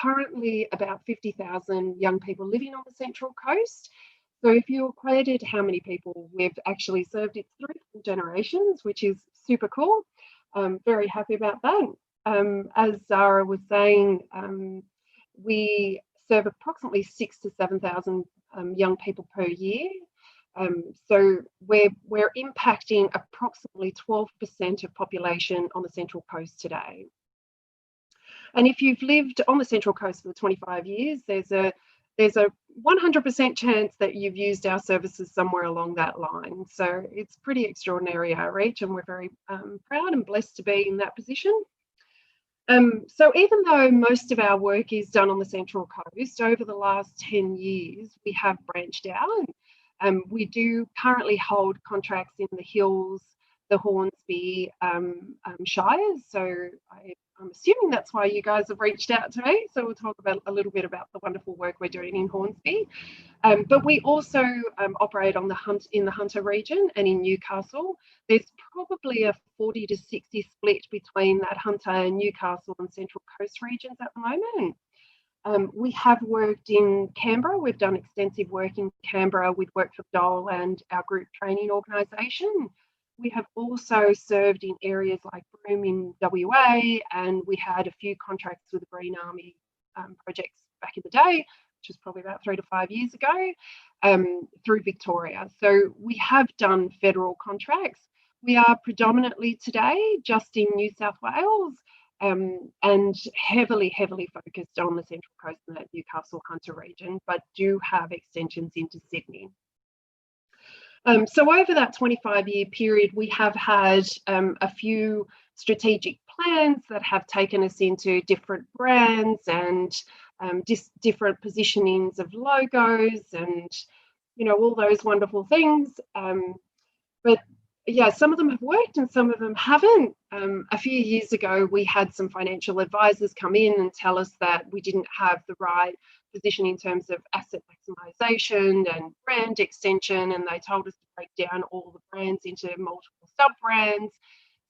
currently about 50,000 young people living on the Central Coast. So if you equated how many people we've actually served, it's 3 generations, which is super cool. Very happy about that. As Zara was saying, we serve approximately 6,000 to 7,000 young people per year. So we're impacting approximately 12% of population on the Central Coast today. And if you've lived on the Central Coast for 25 years, there's a 100% chance that you've used our services somewhere along that line. So it's pretty extraordinary outreach, and we're very proud and blessed to be in that position. So even though most of our work is done on the Central Coast, over the last 10 years, we have branched out. We do currently hold contracts in the Hills, the Hornsby Shires. So I'm assuming that's why you guys have reached out to me. So we'll talk about a little bit about the wonderful work we're doing in Hornsby. But we also operate on in the Hunter region and in Newcastle. There's probably a 40 to 60 split between that Hunter and Newcastle and Central Coast regions at the moment. We have worked in Canberra. We've done extensive work in Canberra with work for Dole and our group training organisation. We have also served in areas like Broome in WA, and we had a few contracts with the Green Army projects back in the day, which was probably about 3 to 5 years ago, through Victoria. So we have done federal contracts. We are predominantly today just in New South Wales, and heavily focused on the Central Coast and that Newcastle Hunter region, but do have extensions into Sydney. So over that 25-year period, we have had a few strategic plans that have taken us into different brands and different positionings of logos and, you know, all those wonderful things. But yeah, some of them have worked and some of them haven't. A few years ago, we had some financial advisors come in and tell us that we didn't have the right position in terms of asset maximisation and brand extension, and they told us to break down all the brands into multiple sub-brands.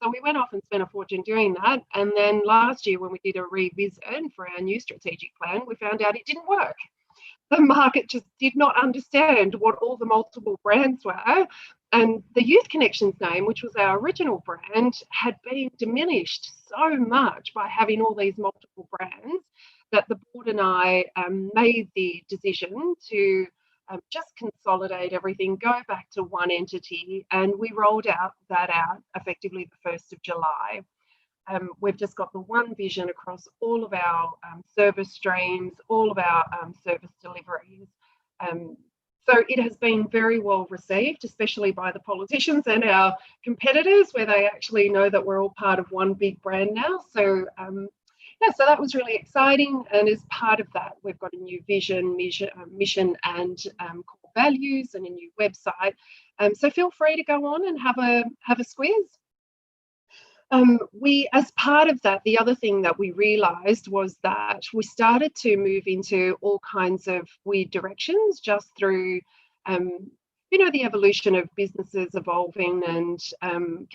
So we went off and spent a fortune doing that. And then last year, when we did a revisit for our new strategic plan, we found out it didn't work. The market just did not understand what all the multiple brands were. And the Youth Connections name, which was our original brand, had been diminished so much by having all these multiple brands that the board and I made the decision to just consolidate everything, go back to one entity, and we rolled that out effectively the 1st of July. We've just got the one vision across all of our service streams, all of our service deliveries. So it has been very well received, especially by the politicians and our competitors, where they actually know that we're all part of one big brand now. So yeah, so that was really exciting. And as part of that, we've got a new vision, mission and core values, and a new website. So feel free to go on and have a squeeze. As part of that, the other thing that we realised was that we started to move into all kinds of weird directions just through, you know, the evolution of businesses evolving and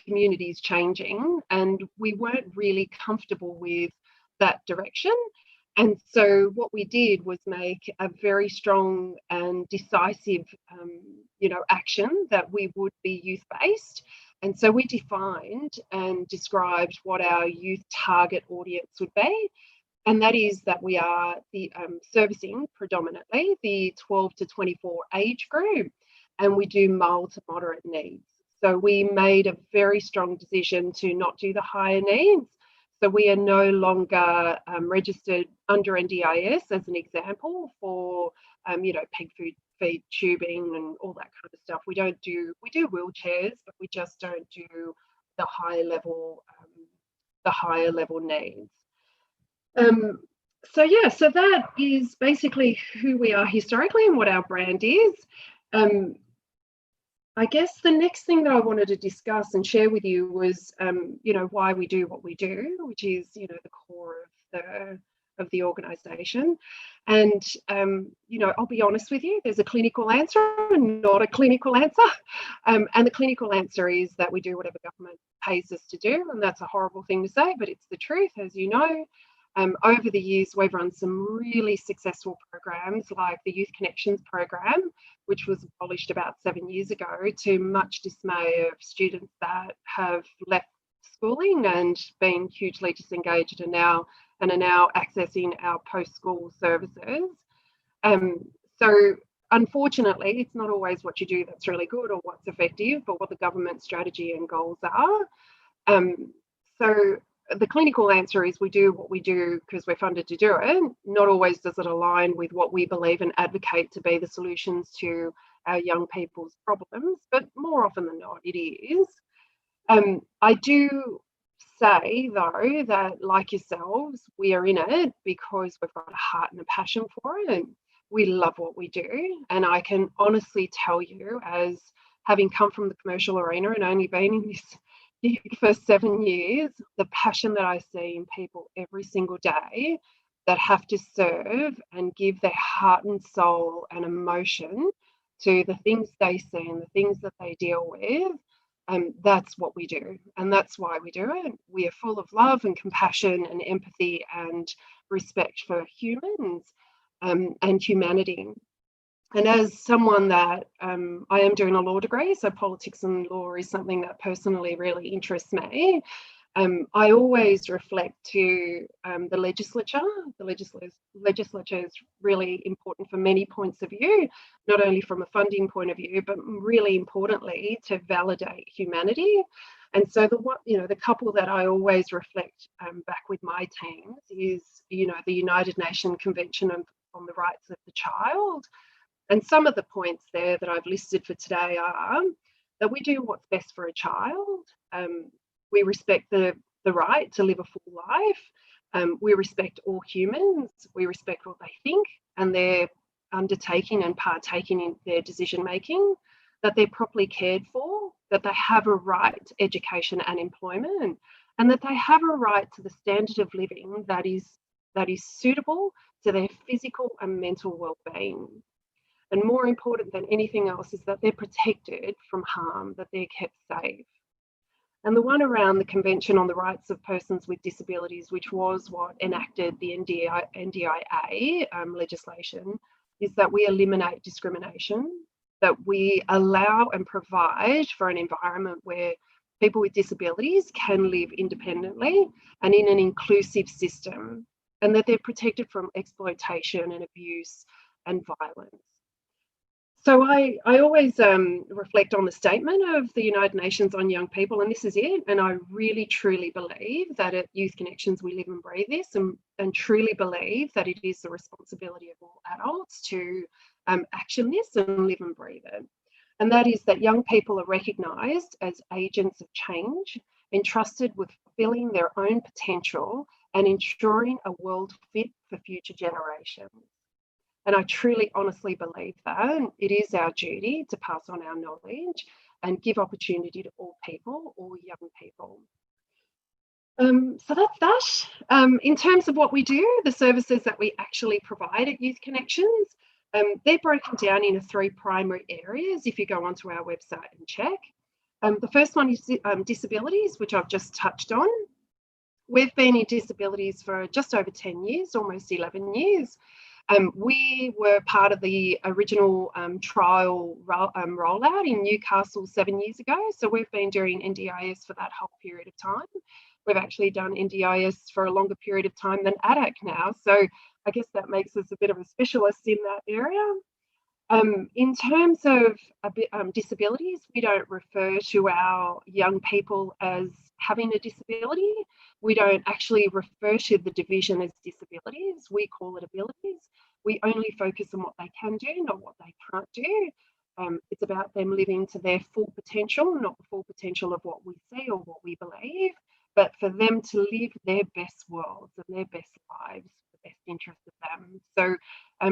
communities changing, and we weren't really comfortable with that direction. And so what we did was make a very strong and decisive, you know, action that we would be youth-based. And so we defined and described what our youth target audience would be. And that is that we are servicing predominantly the 12 to 24 age group, and we do mild to moderate needs. So we made a very strong decision to not do the higher needs. So we are no longer registered under NDIS, as an example, for you know, peg feed tubing and all that kind of stuff. We do wheelchairs, but we just don't do the higher level needs. So yeah, so that is basically who we are historically and what our brand is. I guess the next thing that I wanted to discuss and share with you was, you know, why we do what we do, which is, you know, the core of the organisation. And, you know, I'll be honest with you, there's a clinical answer and not a clinical answer. And the clinical answer is that we do whatever government pays us to do. And that's a horrible thing to say, but it's the truth, as you know. Over the years, we've run some really successful programs like the Youth Connections program, which was abolished about 7 years ago, to much dismay of students that have left schooling and been hugely disengaged and are now accessing our post-school services. So unfortunately, it's not always what you do that's really good or what's effective, but what the government strategy and goals are. So the clinical answer is we do what we do because we're funded to do it. Not always does it align with what we believe and advocate to be the solutions to our young people's problems, but more often than not, it is. I do say, though, that like yourselves, we are in it because we've got a heart and a passion for it. And we love what we do. And I can honestly tell you, as having come from the commercial arena and only been in this for 7 years, the passion that I see in people every single day that have to serve and give their heart and soul and emotion to the things they see and the things that they deal with, that's what we do. And that's why we do it. We are full of love and compassion and empathy and respect for humans and humanity. And as someone that I am doing a law degree, so politics and law is something that personally really interests me. I always reflect to the legislature. The legislature is really important for many points of view, not only from a funding point of view, but really importantly to validate humanity. And so the couple that I always reflect back with my teams is, the United Nations Convention on the Rights of the Child. And some of the points there that I've listed for today are that we do what's best for a child. We respect the right to live a full life. We respect all humans. We respect what they think and their undertaking and partaking in their decision making, that they're properly cared for, that they have a right to education and employment, and that they have a right to the standard of living that is suitable to their physical and mental well-being. And more important than anything else is that they're protected from harm, that they're kept safe. And the one around the Convention on the Rights of Persons with Disabilities, which was what enacted the NDIA legislation, is that we eliminate discrimination, that we allow and provide for an environment where people with disabilities can live independently and in an inclusive system, and that they're protected from exploitation and abuse and violence. So I always reflect on the statement of the United Nations on young people, and this is it. And I really, truly believe that at Youth Connections, we live and breathe this, and truly believe that it is the responsibility of all adults to action this and live and breathe it. And that is that young people are recognised as agents of change, entrusted with fulfilling their own potential and ensuring a world fit for future generations. And I truly, honestly believe that it is our duty to pass on our knowledge and give opportunity to all people, all young people. So that's that. In terms of what we do, the services that we actually provide at Youth Connections, they're broken down into 3 primary areas if you go onto our website and check. The first one is disabilities, which I've just touched on. We've been in disabilities for just over 10 years, almost 11 years. We were part of the original trial rollout in Newcastle 7 years ago. So we've been doing NDIS for that whole period of time. We've actually done NDIS for a longer period of time than ADAC now. So I guess that makes us a bit of a specialist in that area. In terms of disabilities, we don't refer to our young people as having a disability. We don't actually refer to the division as disabilities. We call it abilities. We only focus on what they can do, not what they can't do. It's about them living to their full potential, not the full potential of what we see or what we believe, but for them to live their best worlds and their best lives, the best interest of them. So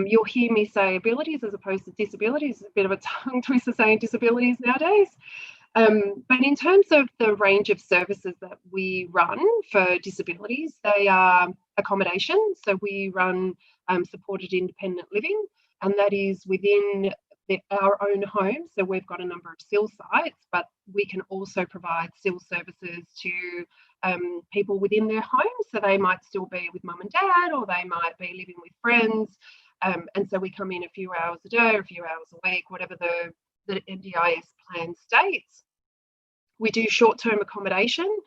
you'll hear me say abilities as opposed to disabilities. It's a bit of a tongue twister saying disabilities nowadays. But in terms of the range of services that we run for disabilities, they are accommodation. So we run supported independent living, and that is within our own home. So we've got a number of SIL sites, but we can also provide SIL services to people within their home. So they might still be with mum and dad, or they might be living with friends. And so we come in a few hours a day, or a few hours a week, whatever the NDIS plan states. We do short-term accommodation,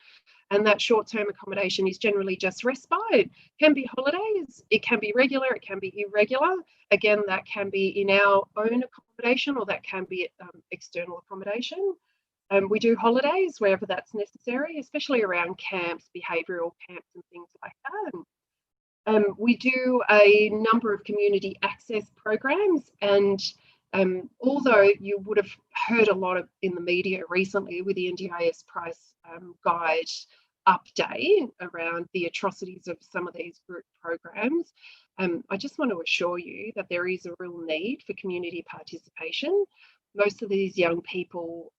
and that short-term accommodation is generally just respite. It can be holidays, it can be regular, it can be irregular. Again, that can be in our own accommodation, or that can be external accommodation. We do holidays wherever that's necessary, especially around camps, behavioural camps and things like that. We do a number of community access programs, and although you would have heard a lot in the media recently with the NDIS price guide update around the atrocities of some of these group programs, I just want to assure you that there is a real need for community participation. Most of these young people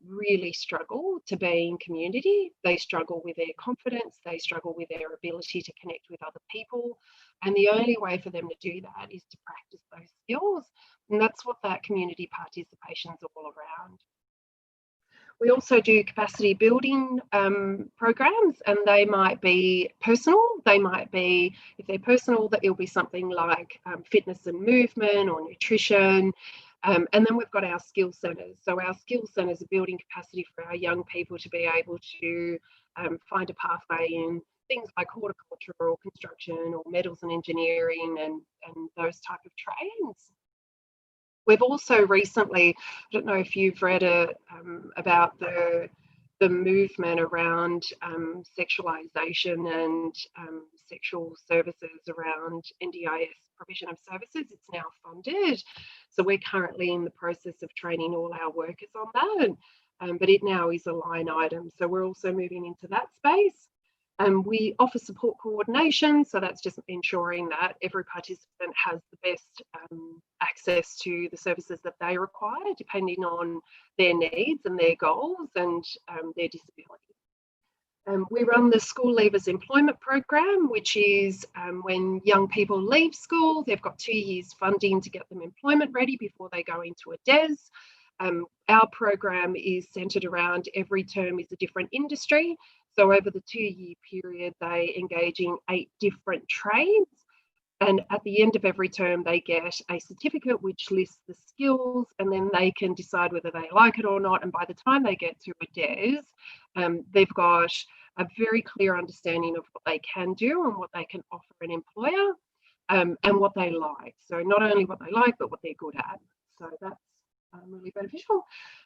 really struggle to be in community. They struggle with their confidence, they struggle with their ability to connect with other people. And the only way for them to do that is to practice those skills. And that's what that community participation is all around. We also do capacity building programs, and they might be personal. They might be, if they're personal, that it'll be something like fitness and movement or nutrition. And then we've got our skill centres. So our skill centres are building capacity for our young people to be able to find a pathway in things like horticulture or construction or metals and engineering and those type of trades. We've also recently, I don't know if you've read about the movement around sexualisation and sexual services around NDIS provision of services. It's now funded. So we're currently in the process of training all our workers on that, but it now is a line item. So we're also moving into that space. We offer support coordination, so that's just ensuring that every participant has the best access to the services that they require, depending on their needs and their goals and their disability. We run the School Leavers Employment Program, which is when young people leave school, they've got 2 years funding to get them employment ready before they go into a DES. Our program is centred around every term is a different industry. So over the 2-year period, they engage in 8 different trades. And at the end of every term, they get a certificate which lists the skills, and then they can decide whether they like it or not. And by the time they get to a DES, they've got a very clear understanding of what they can do and what they can offer an employer, and what they like. So not only what they like, but what they're good at. So that's really beneficial.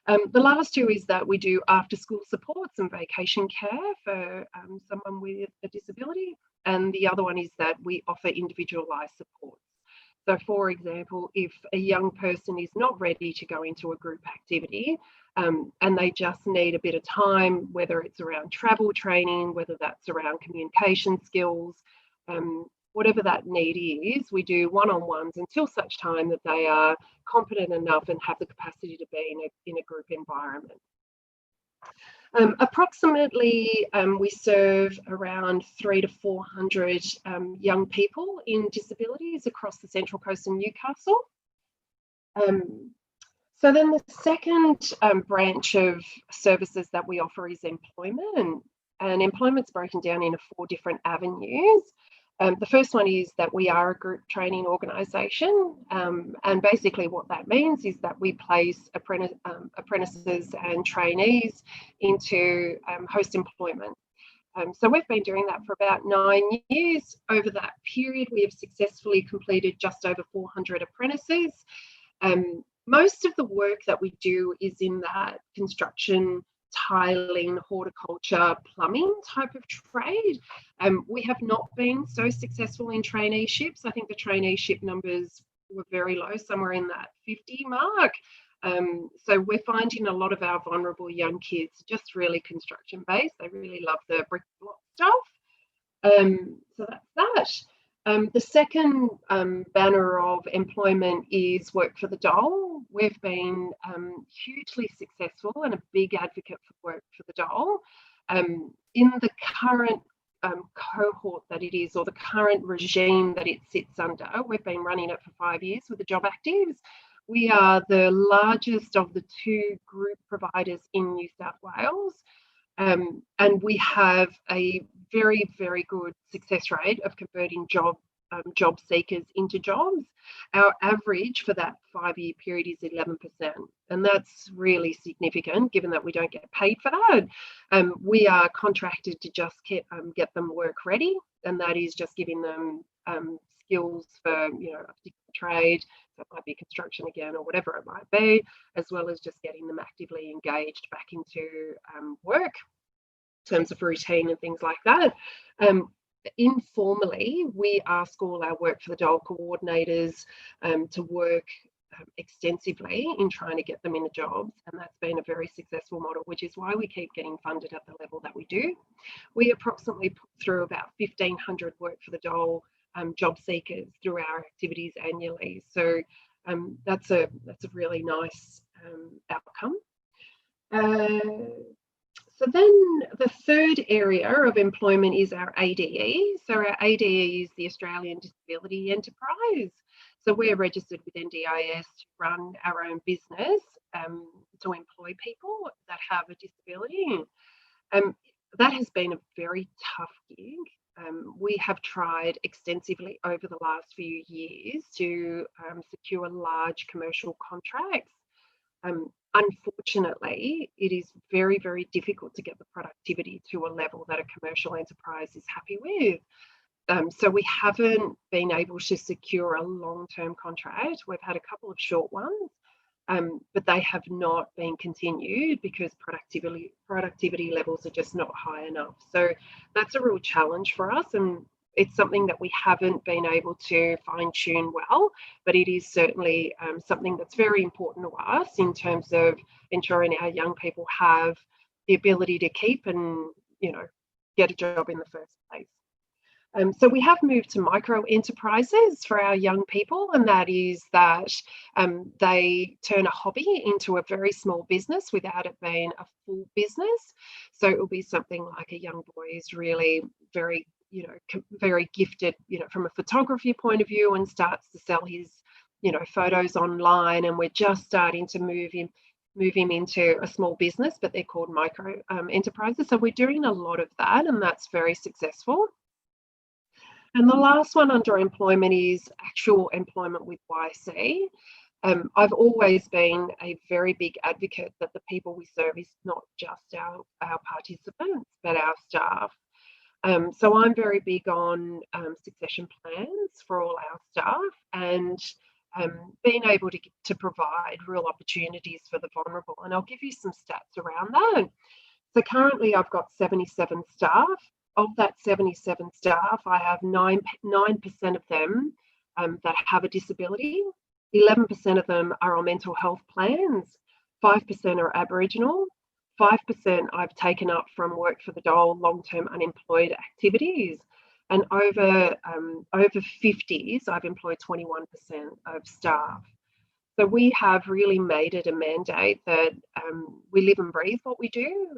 The last 2 is that we do after school supports and vacation care for someone with a disability. And the other one is that we offer individualised supports. So for example, if a young person is not ready to go into a group activity and they just need a bit of time, whether it's around travel training, whether that's around communication skills, whatever that need is, we do one-on-ones until such time that they are competent enough and have the capacity to be in a group environment. Approximately, we serve around 300 to 400 young people in disabilities across the Central Coast and Newcastle. So then the second branch of services that we offer is employment, and employment's broken down into 4 different avenues. The first one is that we are a group training organisation, and basically what that means is that we place apprentices and trainees into host employment. So we've been doing that for about 9 years. Over that period, we have successfully completed just over 400 apprentices. Most of the work that we do is in that construction, tiling, horticulture, plumbing type of trade. We have not been so successful in traineeships. I think the traineeship numbers were very low, somewhere in that 50 mark. So we're finding a lot of our vulnerable young kids just really construction based. They really love the brick block stuff. So that's that. The second banner of employment is work for the Dole. We've been hugely successful and a big advocate for work for the Dole. In the current cohort that it is, or the current regime that it sits under, we've been running it for 5 years with the job actives. We are the largest of the 2 group providers in New South Wales. And we have a very, very good success rate of converting job seekers into jobs. Our average for that 5-year period is 11%, and that's really significant given that we don't get paid for that. We are contracted to just get them work ready, and that is just giving them skills for a particular trade. So it might be construction again or whatever it might be, as well as just getting them actively engaged back into work in terms of routine and things like that. Informally, we ask all our work for the Dole coordinators to work extensively in trying to get them into jobs, and that's been a very successful model, which is why we keep getting funded at the level that we do. We approximately put through about 1,500 work for the Dole job seekers through our activities annually, so that's a really nice outcome. So then the third area of employment is our ADE. So our ADE is the Australian Disability Enterprise. So we're registered with NDIS to run our own business to employ people that have a disability. That has been a very tough gig. We have tried extensively over the last few years to secure large commercial contracts. Unfortunately, it is very, very difficult to get the productivity to a level that a commercial enterprise is happy with. So we haven't been able to secure a long-term contract. We've had a couple of short ones, but they have not been continued because productivity levels are just not high enough. So that's a real challenge for us, and it's something that we haven't been able to fine-tune well, but it is certainly something that's very important to us in terms of ensuring our young people have the ability to keep and get a job in the first place. So we have moved to micro enterprises for our young people, and that is that they turn a hobby into a very small business without it being a full business. So it will be something like a young boy is really very gifted, from a photography point of view, and starts to sell his, photos online, and we're just starting to move him into a small business, but they're called micro enterprises. So we're doing a lot of that, and that's very successful. And the last one under employment is actual employment with YC. I've always been a very big advocate that the people we serve is not just our participants, but our staff. So I'm very big on succession plans for all our staff, and being able to provide real opportunities for the vulnerable. And I'll give you some stats around that. So currently I've got 77 staff. Of that 77 staff, I have 9% of them that have a disability. 11% of them are on mental health plans. 5% are Aboriginal. 5% I've taken up from work for the Dole long-term unemployed activities, and over 50s I've employed 21% of staff. So we have really made it a mandate that we live and breathe what we do.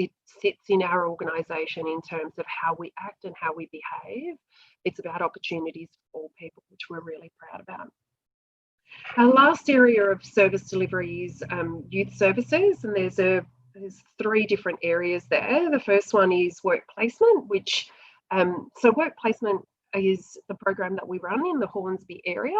It sits in our organisation in terms of how we act and how we behave. It's about opportunities for all people, which we're really proud about. Our last area of service delivery is youth services, and there's 3 different areas there. The first one is work placement, which so work placement is the program that we run in the Hornsby area,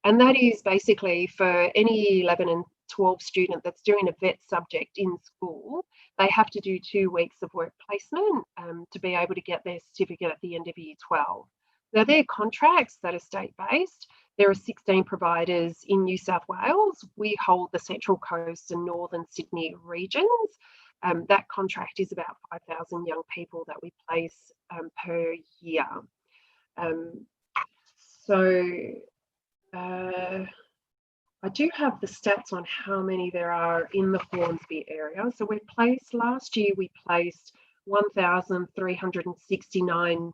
and that is basically for any 11 and 12 student that's doing a vet subject in school. They have to do 2 weeks of work placement to be able to get their certificate at the end of year 12. Now, they're contracts that are state-based. There are 16 providers in New South Wales. We hold the Central Coast and Northern Sydney regions. That contract is about 5,000 young people that we place per year. I do have the stats on how many there are in the Hornsby area. So last year we placed 1,369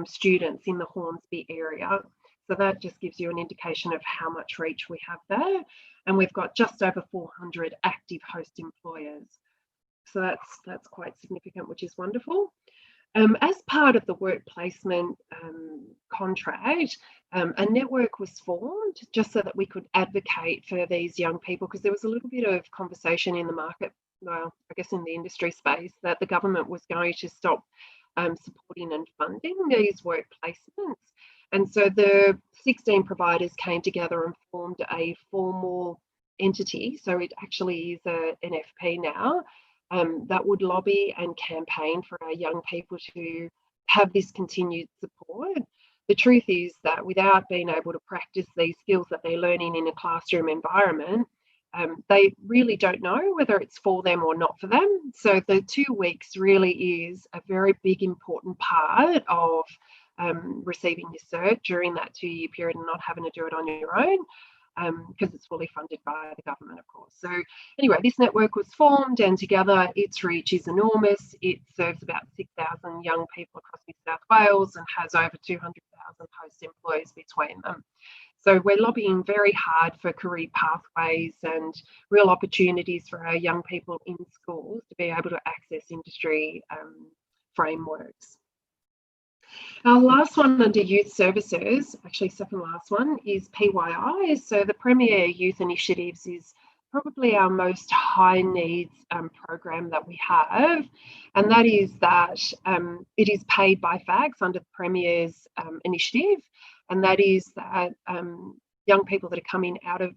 students in the Hornsby area. So that just gives you an indication of how much reach we have there. And we've got just over 400 active host employers. So that's quite significant, which is wonderful. As part of the work placement contract, a network was formed just so that we could advocate for these young people, because there was a little bit of conversation in the well, I guess in the industry space, that the government was going to stop supporting and funding these work placements. And so the 16 providers came together and formed a formal entity. So it actually is an NFP now, that would lobby and campaign for our young people to have this continued support. The truth is that without being able to practice these skills that they're learning in a classroom environment, they really don't know whether it's for them or not for them. So the 2 weeks really is a very big, important part of receiving your cert during that 2-year period and not having to do it on your own, because it's fully funded by the government, of course. So anyway, this network was formed, and together its reach is enormous. It serves about 6,000 young people across New South Wales and has over 200,000 host employees between them. So we're lobbying very hard for career pathways and real opportunities for our young people in schools to be able to access industry frameworks. Our last one under youth services, actually second last one, is PYI. So the Premier Youth Initiatives is probably our most high needs program that we have, and that is that it is paid by FACS under the Premier's initiative, and that is that young people that are coming out of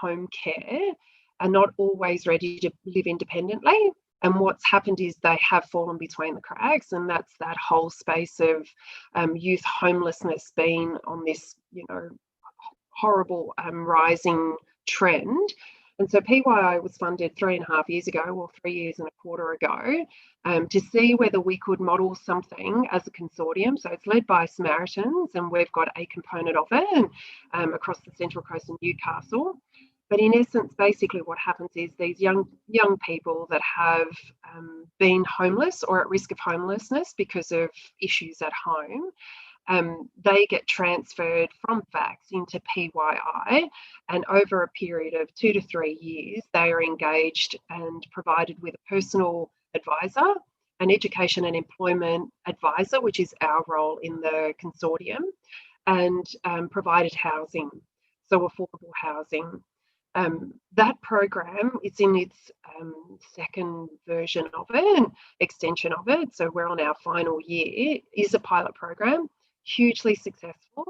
home care are not always ready to live independently. And what's happened is they have fallen between the cracks, and that's that whole space of youth homelessness being on this, horrible rising trend. And so PYI was funded 3.5 years ago, or 3 years and a quarter ago, to see whether we could model something as a consortium. So it's led by Samaritans, and we've got a component of it across the Central Coast and Newcastle. But in essence, basically what happens is these young people that have been homeless or at risk of homelessness because of issues at home, they get transferred from FACS into PYI, and over a period of 2 to 3 years, they are engaged and provided with a personal advisor, an education and employment advisor, which is our role in the consortium, and provided housing, so affordable housing. That program, it's in its second version of it, extension of it, so we're on our final year, is a pilot program, hugely successful.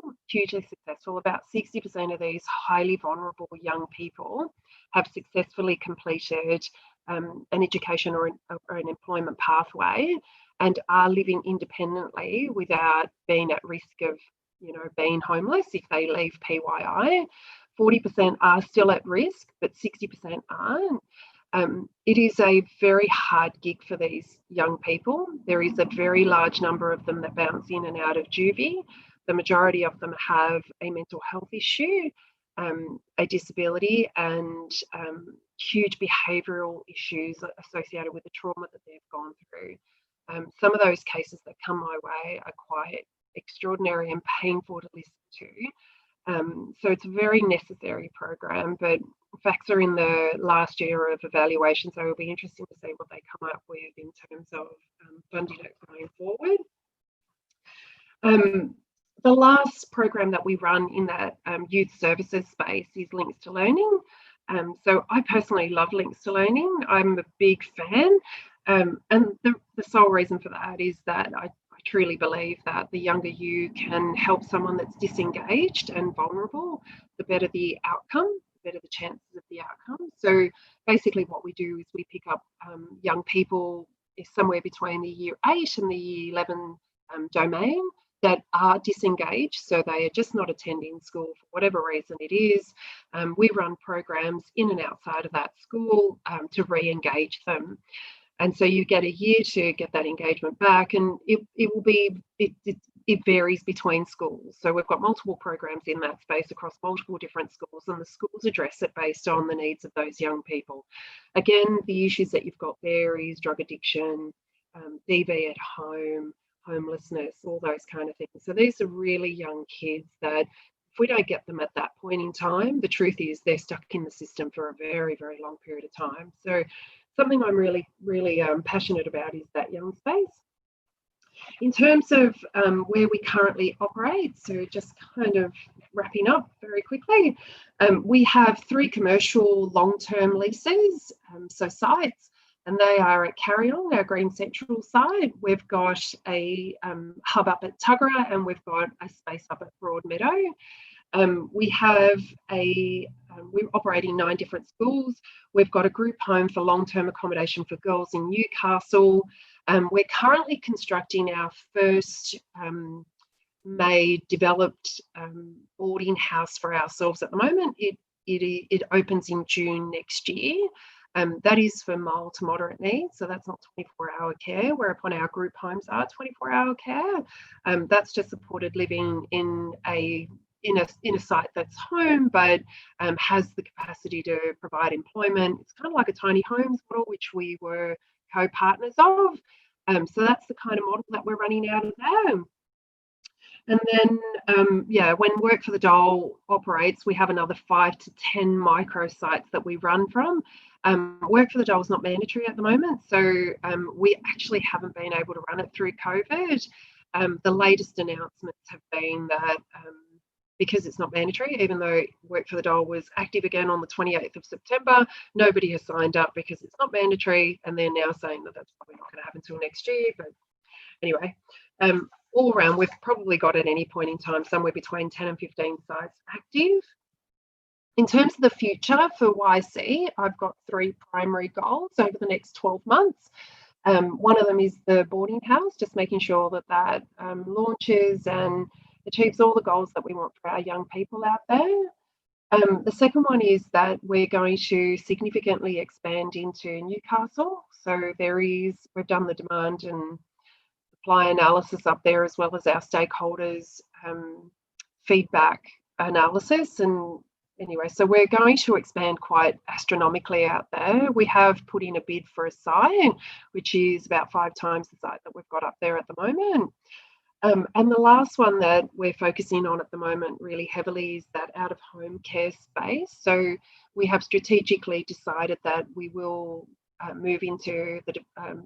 About 60% of these highly vulnerable young people have successfully completed an education or an employment pathway and are living independently without being at risk of, being homeless if they leave PYI. 40% are still at risk, but 60% aren't. It is a very hard gig for these young people. There is a very large number of them that bounce in and out of juvie. The majority of them have a mental health issue, a disability, and huge behavioural issues associated with the trauma that they've gone through. Some of those cases that come my way are quite extraordinary and painful to listen to. So it's a very necessary program, but FACS are in the last year of evaluation, so it'll be interesting to see what they come up with in terms of funding it going forward. The last program that we run in that youth services space is Links to Learning. So I personally love Links to Learning. I'm a big fan, and the sole reason for that is that I truly believe that the younger you can help someone that's disengaged and vulnerable, the better the outcome, the better the chances of the outcome. So basically what we do is we pick up young people somewhere between the year 8 and the year 11 domain that are disengaged, so they are just not attending school for whatever reason it is. We run programs in and outside of that school to re-engage them. And so you get a year to get that engagement back, and it varies between schools. So we've got multiple programs in that space across multiple different schools, and the schools address it based on the needs of those young people. Again, the issues that you've got there is drug addiction, DV at home, homelessness, all those kind of things. So these are really young kids that if we don't get them at that point in time, the truth is they're stuck in the system for a very, very long period of time. So something I'm really, really passionate about is that young space. In terms of where we currently operate, so just kind of wrapping up very quickly. We have 3 commercial long-term leases, so sites, and they are at Carryong, our Green Central site. We've got a hub up at Tuggerah, and we've got a space up at Broadmeadow. We're operating 9 different schools. We've got a group home for long-term accommodation for girls in Newcastle. We're currently constructing our first developed boarding house for ourselves at the moment. It opens in June next year. That is for mild to moderate needs, so that's not 24-hour care, whereupon our group homes are 24-hour care. That's just supported living in a site that's home, but has the capacity to provide employment. It's kind of like a tiny homes model, which we were co-partners of. So that's the kind of model that we're running out of there. And then, when Work for the Dole operates, we have another 5 to 10 micro sites that we run from. Work for the Dole is not mandatory at the moment, so we actually haven't been able to run it through COVID. The latest announcements have been that because it's not mandatory, even though Work for the Dole was active again on the 28th of September, nobody has signed up because it's not mandatory, and they're now saying that that's probably not going to happen until next year. But anyway, all around, we've probably got at any point in time somewhere between 10 and 15 sites active. In terms of the future for YC, I've got 3 primary goals over the next 12 months. One of them is the boarding house, just making sure that launches and achieves all the goals that we want for our young people out there. The second one is that we're going to significantly expand into Newcastle. So we've done the demand and supply analysis up there, as well as our stakeholders' feedback analysis. And anyway, so we're going to expand quite astronomically out there. We have put in a bid for a site, which is about 5 times the site that we've got up there at the moment. And the last one that we're focusing on at the moment really heavily is that out-of-home care space. So we have strategically decided that we will move into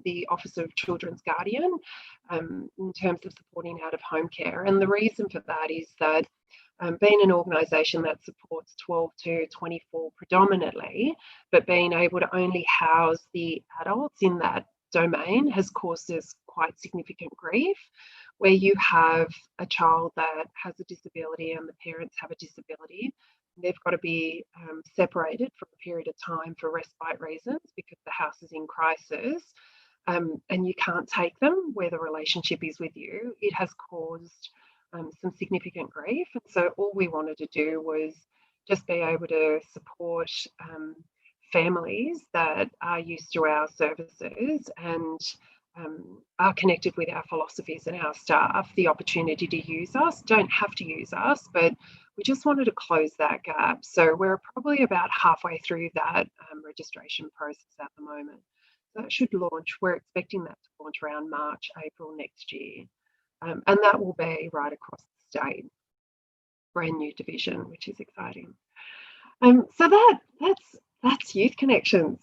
the Office of Children's Guardian in terms of supporting out-of-home care. And the reason for that is that being an organisation that supports 12 to 24 predominantly, but being able to only house the adults in that domain has caused us quite significant grief, where you have a child that has a disability and the parents have a disability. They've got to be separated for a period of time for respite reasons because the house is in crisis, and you can't take them where the relationship is with you. It has caused some significant grief. And so all we wanted to do was just be able to support families that are used to our services and are connected with our philosophies and our staff, the opportunity to use us. Don't have to use us, but we just wanted to close that gap. So we're probably about halfway through that registration process at the moment. So that should launch. We're expecting that to launch around March, April next year. And that will be right across the state. Brand new division, which is exciting. So that's Youth Connections.